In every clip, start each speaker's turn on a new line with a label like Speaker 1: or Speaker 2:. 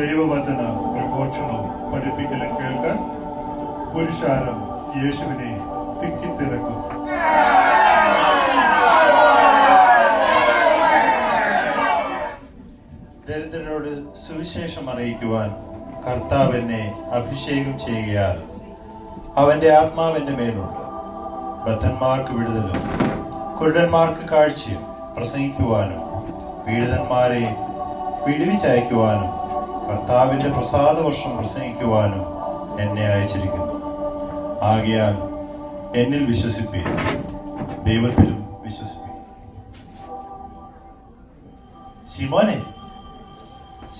Speaker 1: ദൈവവചന പ്രഘോഷണവും പഠിപ്പിക്കലും കേൾക്കാൻ പുരുഷാരം യേശുവിനെ തിക്കിത്തിരക്കും.
Speaker 2: ദരിദ്രരോട് സുവിശേഷം അറിയിക്കുവാൻ കർത്താവ് എന്നെ അഭിഷേകം ചെയ്യുകയാൽ അവന്റെ ആത്മാവിന്റെ മേലുണ്ട്. ബദ്ധന്മാർക്ക് വിടുതലും കുരുടന്മാർക്ക് കാഴ്ചയും പ്രസംഗിക്കുവാനും പീഡിതന്മാരെ വിടുവിച്ചയക്കുവാനും കർത്താവിന്റെ പ്രസാദ വർഷം പ്രസംഗിക്കുവാനും എന്നെ അയച്ചിരിക്കുന്നു. ആകയാൽ എന്നിൽ വിശ്വസിപ്പീൻ, ദൈവത്തിലും വിശ്വസിപ്പീൻ. ശിമോനെ,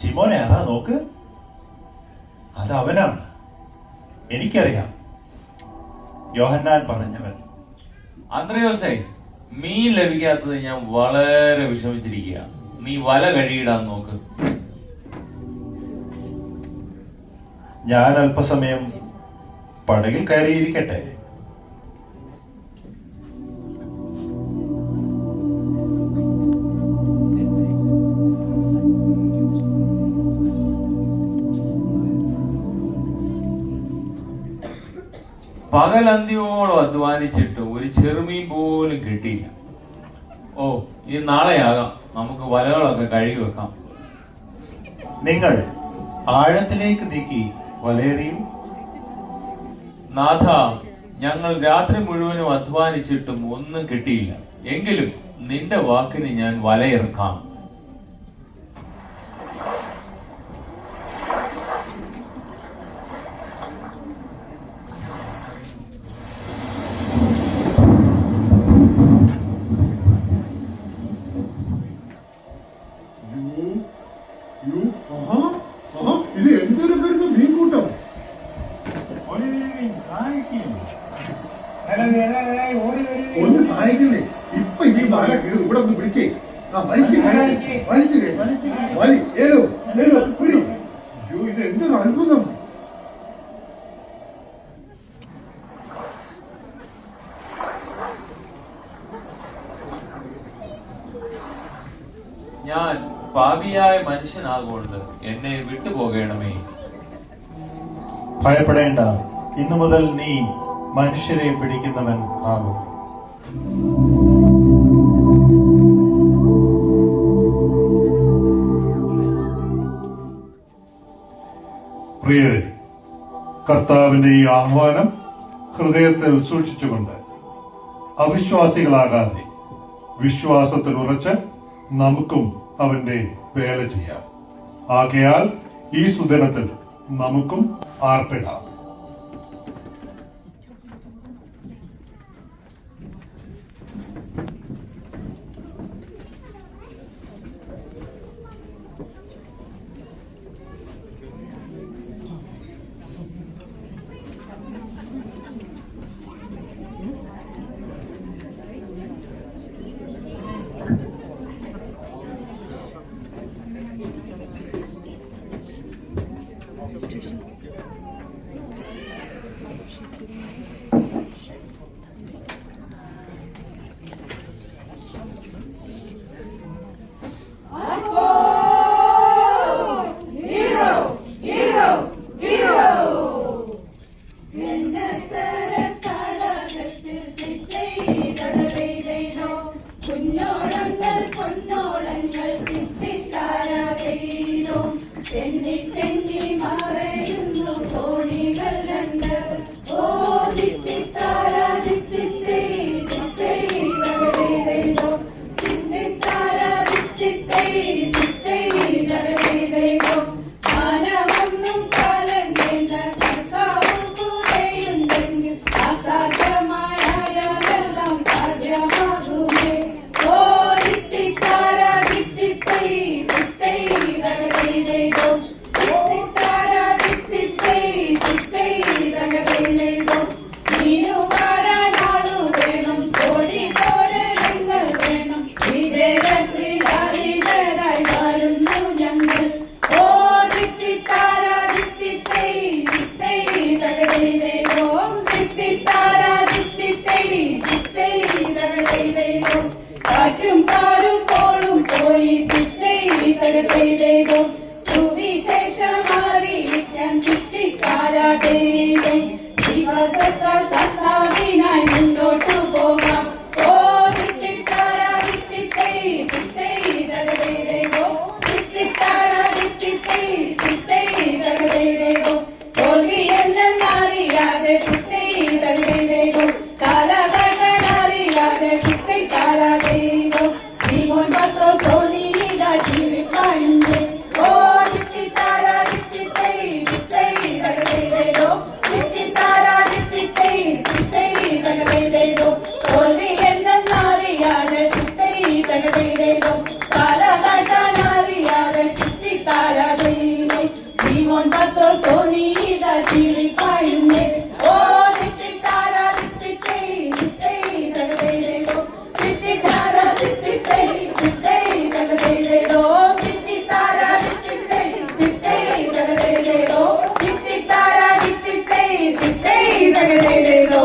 Speaker 2: ശിമോനെ, അതാ നോക്ക്, അത് അവനാണ്, എനിക്കറിയാം, യോഹന്നാൻ പറഞ്ഞവൻ.
Speaker 3: അന്ത്രയോസേ, മീൻ ലഭിക്കാത്തത് ഞാൻ വളരെ വിഷമിച്ചിരിക്കുക. നീ വല കഴിയിടാൻ നോക്ക്.
Speaker 2: ഞാൻ അല്പസമയം പടകിൽ കയറിയിരിക്കട്ടെ.
Speaker 3: പകലന്തിയോളം അധ്വാനിച്ചിട്ട് ഒരു ചെറുമീൻ പോലും കിട്ടിയില്ല. ഓ, ഇനി നാളെയാകാം, നമുക്ക് വലകളൊക്കെ കഴുകി വെക്കാം.
Speaker 2: നിങ്ങൾ ആഴത്തിലേക്ക് നീക്കി വലയെറിയും.
Speaker 3: നാഥ, ഞങ്ങൾ രാത്രി മുഴുവനും അധ്വാനിച്ചിട്ടും ഒന്നും കിട്ടിയില്ല. എങ്കിലും നിന്റെ വാക്കിന് ഞാൻ വലയിറക്കാം.
Speaker 4: ഇത് എന്തൊരു പേരുന്ന മീൻകൂട്ടം! ഒന്ന് സഹായിക്കില്ലേ? ഇപ്പൊ ഈ വല കയറി ഇവിടെ ഒന്ന് പിടിച്ചേ. ഇത് എന്തൊരു അത്ഭുതം!
Speaker 3: ഞാൻ പാപിയായ മനുഷ്യനാകൊണ്ട് എന്നെ വിട്ടുപോകണമേ.
Speaker 2: ഭയപ്പെടേണ്ട, ഇന്നു മുതൽ നീ മനുഷ്യരെ പിടിക്കുന്നവൻ ആകും.
Speaker 1: പ്രിയരെ, കർത്താവിന്റെ ഈ ആഹ്വാനം ഹൃദയത്തിൽ സൂക്ഷിച്ചുകൊണ്ട് അവിശ്വാസികളാകാതെ വിശ്വാസത്തിൽ ഉറച്ച് നമുക്കും അവന്റെ വേല ചെയ്യാം. ആകയാൽ ഈ സുദിനത്തിൽ നമുക്കും ആർപ്പിടാം.
Speaker 5: കാറ്റും കോളും പോയി സുവിശേഷം വിശ്വാസത്താൽ കർത്താവിനായി മുന്നോട്ടു പോകാം. ഓ തിത്തിത്താര തിത്തിത്തൈ തിത്തൈ തകതൈതൈതോ, തിത്തിത്താര തിത്തിത്തൈ തിത്തൈ തകതൈതൈതോ, തോൽവി എന്തെന്നറിയാതെ തിത്തൈ തകതൈതൈതോ, കാലഘട്ടനറിയാതെ തിത്തൈ താരാതൈതോ, ശീമോൻ പത്രോസ് തോണിയിതാ ജീവിപ്പാനുണ്ട്. ഓ തിത്തിത്താര തിത്തിത്തൈ തിത്തൈ തകതൈതൈതോ, തിത്തിത്താര തിത്തിത്തൈ തിത്തൈ തകതൈതൈതോ, തോൽവി എന്തെന്നറിയാതെ തിത്തൈ തകതൈതൈതോ, കാലഘട്ടനറിയാതെ തിത്തിത്താരാതൈതൈ, ശീമോൻ പത്രോസ് തോണിയിതാ ജീവിപ്പാനുണ്ട്. ഓ തിത്തിത്താര തിത്തിത്തൈ തിത്തൈ തകതൈതൈതോ, തിത്തിത്താര തിത്തിത്തൈ തിത്തൈ തകതൈതൈതോ, തിത്തിത്താര തിത്തിത്തൈ തിത്തൈ തകതൈതൈതോ, തിത്തിത്താര തിത്തിത്തൈ തിത്തൈ തകതൈതൈതോ.